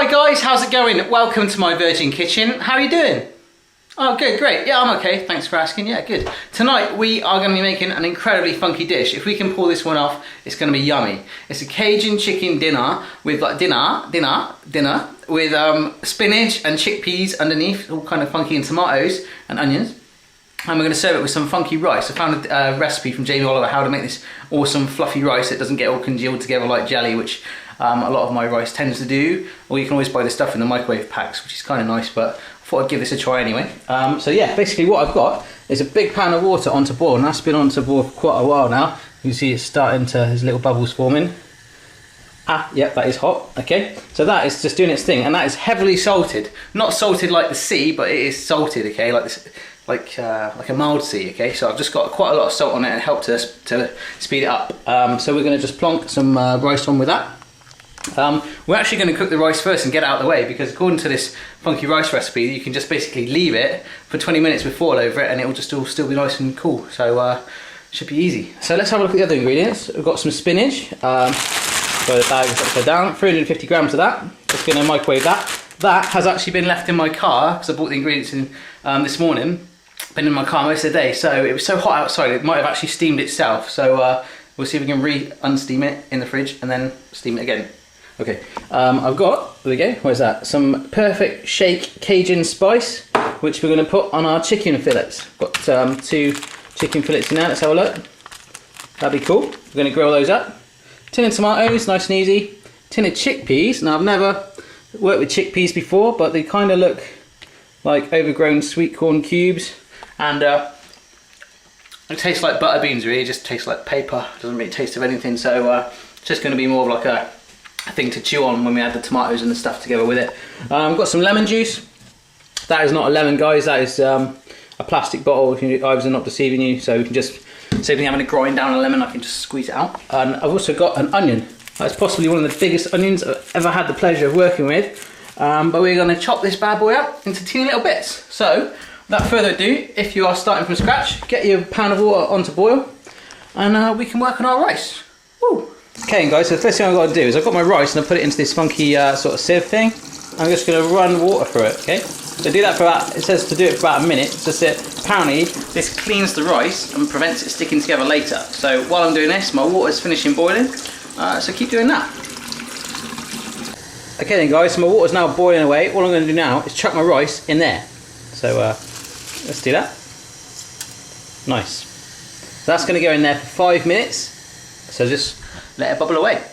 Hi guys, how's it going? Welcome to my Virgin Kitchen. How are you doing? Oh good, great. Yeah, I'm okay. Thanks for asking. Yeah, good. Tonight we are going to be making an incredibly funky dish. If we can pull this one off, it's going to be yummy. It's a Cajun chicken dinner with like dinner with spinach and chickpeas underneath, all kind of funky, and tomatoes and onions. And we're going to serve it with some funky rice. I found a recipe from Jamie Oliver how to make this awesome fluffy rice that doesn't get all congealed together like jelly, which a lot of my rice tends to do. Or you can always buy the stuff in the microwave packs, which is kind of nice, but I thought I'd give this a try anyway. So yeah, basically what I've got is a big pan of water onto boil, and that's been onto boil for quite a while now. You can see it's starting to, there's little bubbles forming. Yep, that is hot. Okay, so that is just doing its thing, and that is heavily salted. Not salted like the sea, but it is salted, okay, like this. Like a mild sea, okay? So I've just got quite a lot of salt on it and it helped us to speed it up. So we're going to just plonk some rice on with that. We're actually going to cook the rice first and get it out of the way, because according to this funky rice recipe, you can just basically leave it for 20 minutes with foil over it and it will just all still be nice and cool. So should be easy. So let's have a look at the other ingredients. We've got some spinach. So the bag is upside down, 350 grams of that. Just going to microwave that. That has actually been left in my car because I bought the ingredients in this morning. Been in my car most of the day, so it was so hot outside it might have actually steamed itself. So we'll see if we can unsteam it in the fridge and then steam it again. Okay, I've got, there we go, where's that? Some perfect shake Cajun spice, which we're going to put on our chicken fillets. Got 2 chicken fillets in there, let's have a look. That'd be cool. We're going to grill those up. Tin of tomatoes, nice and easy. Tin of chickpeas. Now I've never worked with chickpeas before, but they kind of look like overgrown sweet corn cubes. And it tastes like butter beans, really. It just tastes like paper. It doesn't really taste of anything. So it's just going to be more of like a thing to chew on when we add the tomatoes and the stuff together with it. I've got some lemon juice. That is not a lemon, guys. That is a plastic bottle. I was not deceiving you. So you can just, save me having to grind down a lemon, I can just squeeze it out. And I've also got an onion. That's possibly one of the biggest onions I've ever had the pleasure of working with. But we're going to chop this bad boy up into teeny little bits. So without further ado, if you are starting from scratch, get your pan of water onto boil and we can work on our rice. Woo. Okay guys, so the first thing I've got to do is I've got my rice and I put it into this funky sort of sieve thing. I'm just going to run water through it, okay? So do that for about, it says to do it for about a minute. Just apparently this cleans the rice and prevents it sticking together later. So while I'm doing this, my water's finishing boiling, so keep doing that. Okay then guys, so my water's now boiling away. All I'm going to do now is chuck my rice in there. So let's do that. Nice. So that's going to go in there for 5 minutes. So just let it bubble away.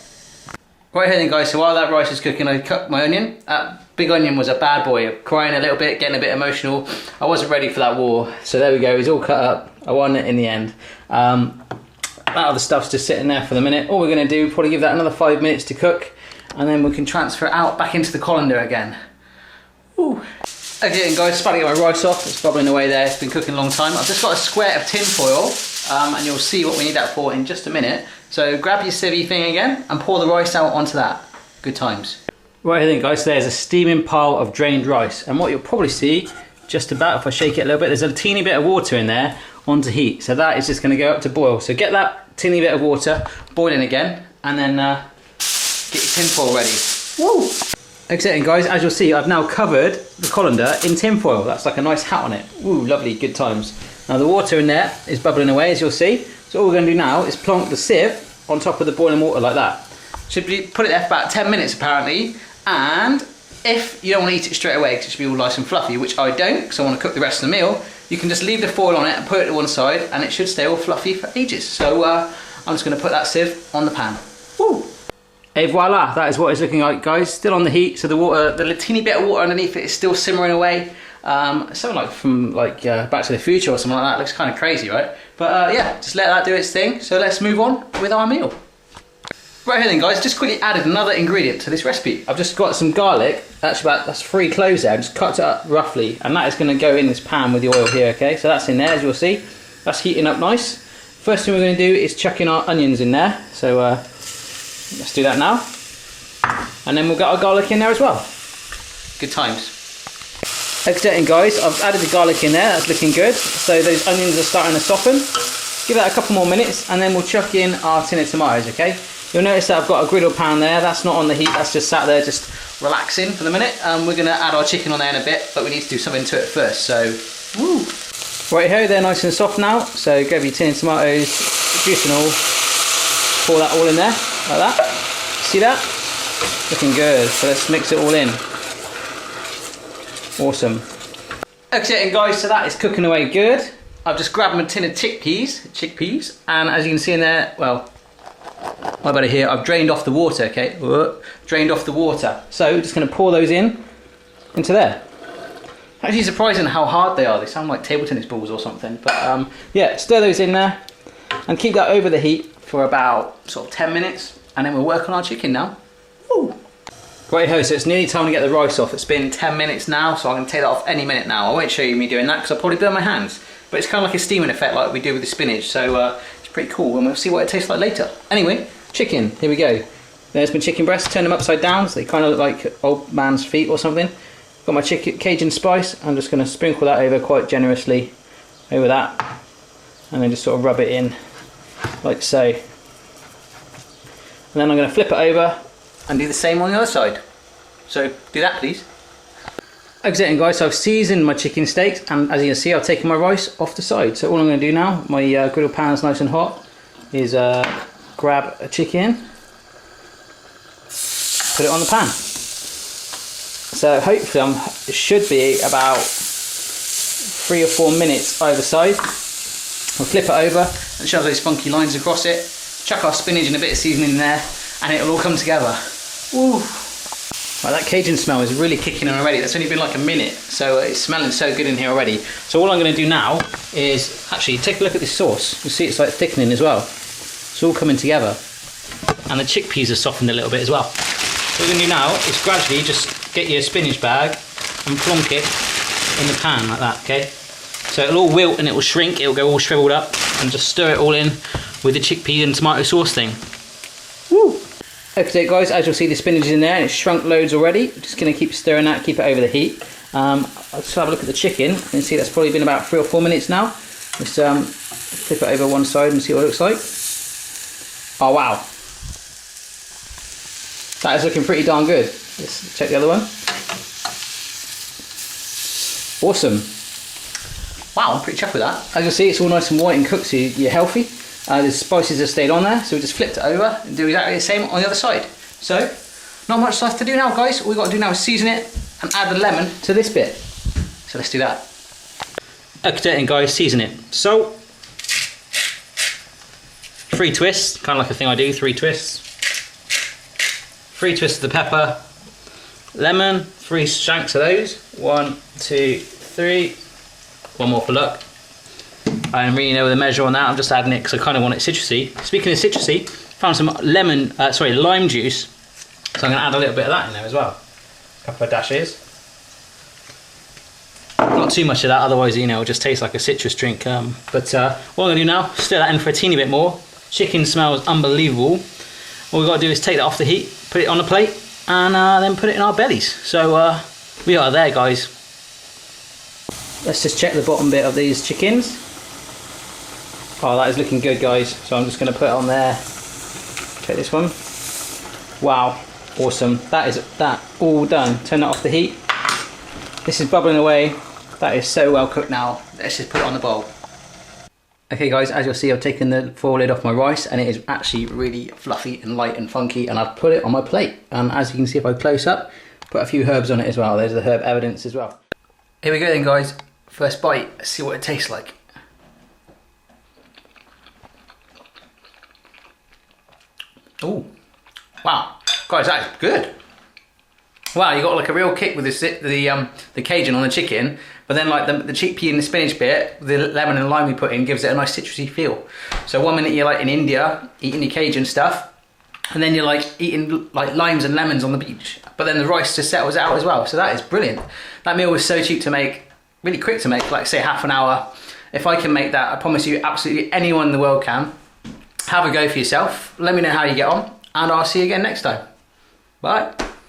Right here then guys, so while that rice is cooking, I cut my onion. That big onion was a bad boy, crying a little bit, getting a bit emotional. I wasn't ready for that war. So there we go, he's all cut up. I won it in the end. That other stuff's just sitting there for the minute. All we're going to do, probably give that another 5 minutes to cook, and then we can transfer it out back into the colander again. Ooh. Okay guys, just about to get my rice off. It's bubbling away there, it's been cooking a long time. I've just got a square of tin foil, and you'll see what we need that for in just a minute. So grab your sievey thing again and pour the rice out onto that. Good times. Right here then guys, so there's a steaming pile of drained rice, and what you'll probably see, just about, if I shake it a little bit, there's a teeny bit of water in there onto heat. So that is just going to go up to boil. So get that teeny bit of water boiling again, and then get your tin foil ready. Woo! Exciting guys, as you'll see, I've now covered the colander in tin foil. That's like a nice hat on it. Ooh, lovely, good times. Now the water in there is bubbling away, as you'll see. So all we're going to do now is plonk the sieve on top of the boiling water like that. Should be put it there for about 10 minutes apparently. And if you don't want to eat it straight away because it should be all nice and fluffy, which I don't because I want to cook the rest of the meal, you can just leave the foil on it and put it to one side and it should stay all fluffy for ages. So I'm just going to put that sieve on the pan. Woo! Et voila, that is what it's looking like guys, still on the heat, so the water, the teeny bit of water underneath it is still simmering away. Something like from Back to the Future or something like that. Looks kind of crazy, right? But yeah, just let that do its thing. So let's move on with our meal. Right here then guys, just quickly added another ingredient to this recipe. I've just got some garlic, that's 3 cloves there, I just cut it up roughly, and that is going to go in this pan with the oil here, okay? So that's in there, as you'll see. That's heating up nice. First thing we're going to do is chuck in our onions in there. So let's do that now. And then we'll get our garlic in there as well. Good times. Exciting guys, I've added the garlic in there, that's looking good. So those onions are starting to soften. Give that a couple more minutes and then we'll chuck in our tin of tomatoes, okay? You'll notice that I've got a griddle pan there, that's not on the heat, that's just sat there just relaxing for the minute. We're going to add our chicken on there in a bit, but we need to do something to it first. So, woo. Right here, they're nice and soft now. So grab your tin of tomatoes, juice and all. Pour that all in there, like that. See that? Looking good. So let's mix it all in. Awesome. Okay guys, so that is cooking away good. I've just grabbed my tin of chickpeas, and as you can see in there, well, my buddy here, I've drained off the water, okay? Drained off the water. So we're just gonna pour those into there. Actually surprising how hard they are. They sound like table tennis balls or something. But yeah, stir those in there and keep that over the heat for about sort of 10 minutes, and then we'll work on our chicken now. Woo. Right ho, so it's nearly time to get the rice off. It's been 10 minutes now, so I'm going to take that off any minute now. I won't show you me doing that because I'll probably burn my hands. But it's kind of like a steaming effect like we do with the spinach, so it's pretty cool, and we'll see what it tastes like later. Anyway, chicken, here we go. There's my chicken breasts, turn them upside down so they kind of look like old man's feet or something. Got my Cajun spice. I'm just going to sprinkle that over quite generously over that, and then just sort of rub it in like so. And then I'm going to flip it over and do the same on the other side. So do that please. Okay guys, so I've seasoned my chicken steaks, and as you can see I've taken my rice off the side. So all I'm going to do now, my griddle pan is nice and hot, is grab a chicken, put it on the pan. So hopefully it should be about 3 or 4 minutes either side. We'll flip it over and show those funky lines across it. Chuck our spinach and a bit of seasoning in there, and it'll all come together. Woo! Right, that Cajun smell is really kicking in already. That's only been like a minute, so it's smelling so good in here already. So all I'm going to do now is actually take a look at this sauce. You see it's like thickening as well. It's all coming together, and the chickpeas are softened a little bit as well. So what we're going to do now is gradually just get your spinach bag and plonk it in the pan like that, okay? So it'll all wilt and it will shrink, it'll go all shriveled up, and just stir it all in with the chickpea and tomato sauce thing. Woo! Okay guys, as you'll see the spinach is in there and it's shrunk loads already. Just going to keep stirring that, keep it over the heat. I'll just have a look at the chicken and see that's probably been about 3 or 4 minutes now. Just flip it over one side and see what it looks like. Oh wow! That is looking pretty darn good. Let's check the other one. Awesome. Wow, I'm pretty chuffed with that. As you'll see, it's all nice and white and cooked, so you're healthy. The spices have stayed on there, so we just flipped it over and do exactly the same on the other side. So, not much left to do now, guys. All we've got to do now is season it and add the lemon to this bit. So let's do that. Okay, guys, season it. So, 3 twists, kind of like a thing I do, 3 twists. 3 twists of the pepper, lemon, 3 shanks of those. 1, 2, 3. One more for luck. I don't really know the measure on that. I'm just adding it because I kind of want it citrusy. Speaking of citrusy, found some lime juice. So I'm going to add a little bit of that in there as well. A couple of dashes. Not too much of that, otherwise it'll just taste like a citrus drink. But what I'm going to do now, stir that in for a teeny bit more. Chicken smells unbelievable. All we've got to do is take that off the heat, put it on a plate, and then put it in our bellies. So we are there, guys. Let's just check the bottom bit of these chickens. Oh, that is looking good, guys. So I'm just going to put it on there. Check this one. Wow, awesome. That is that all done. Turn that off the heat. This is bubbling away. That is so well cooked now. Let's just put it on the bowl. Okay guys, as you'll see, I've taken the foil lid off my rice, and it is actually really fluffy and light and funky, and I've put it on my plate. As you can see if I close up, put a few herbs on it as well. There's the herb evidence as well. Here we go then, guys. First bite. Let's see what it tastes like. Oh, wow, guys, that is good. Wow, you got like a real kick with this, the Cajun on the chicken, but then like the chickpea and the spinach bit, the lemon and lime we put in gives it a nice citrusy feel. So 1 minute you're like in India eating your Cajun stuff, and then you're like eating like limes and lemons on the beach. But then the rice just settles out as well. So that is brilliant. That meal was so cheap to make, really quick to make, like say half an hour. If I can make that, I promise you absolutely anyone in the world can. Have a go for yourself. Let me know how you get on, and I'll see you again next time. Bye.